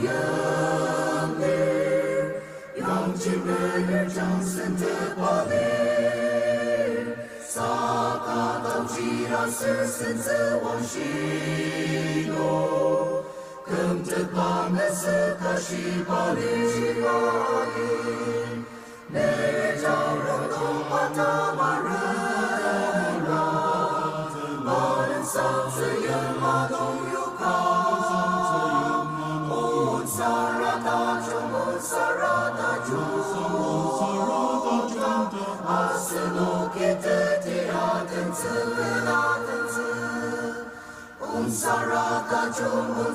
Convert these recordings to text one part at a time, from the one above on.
연일 영지를 장센트 발일 사가당 지라스 센스 원시로 금득하면서 다시 발일 내 장롱도 받아 말해라 너는 상수연 마동유카 온 사라다 좀 사라다 좀 아스노 기대디 아든스 온 사라다 좀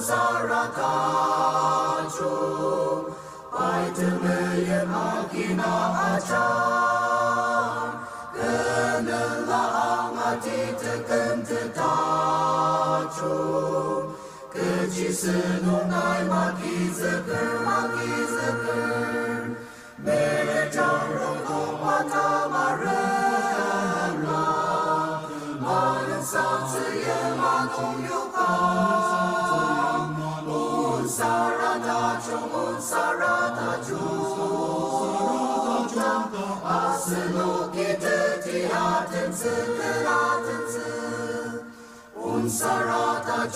바이드메의 마기나 아자 그는 라앙아디 뜨끔뜨다죠 그 짓은 온나이 마기즈글 매를 장롱도 받아 말해라 많은 상스의 마동유가 온 사라다 좀 아스노기 드디 아든스 온 사라다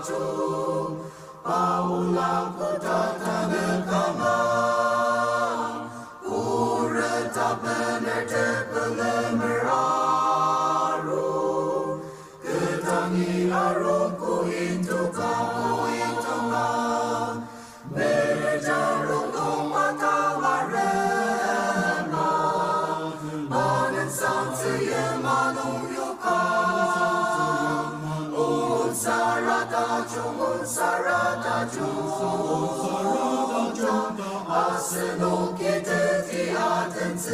좀 바울랑보다 타는 가만 우르다 베네 데블레mer 아로 그 땅이 아로고 인도가 매를 자롱도 받아 말해라 많은 상스의 마동유카 온 사라다 좀 아스노기 드디 아든스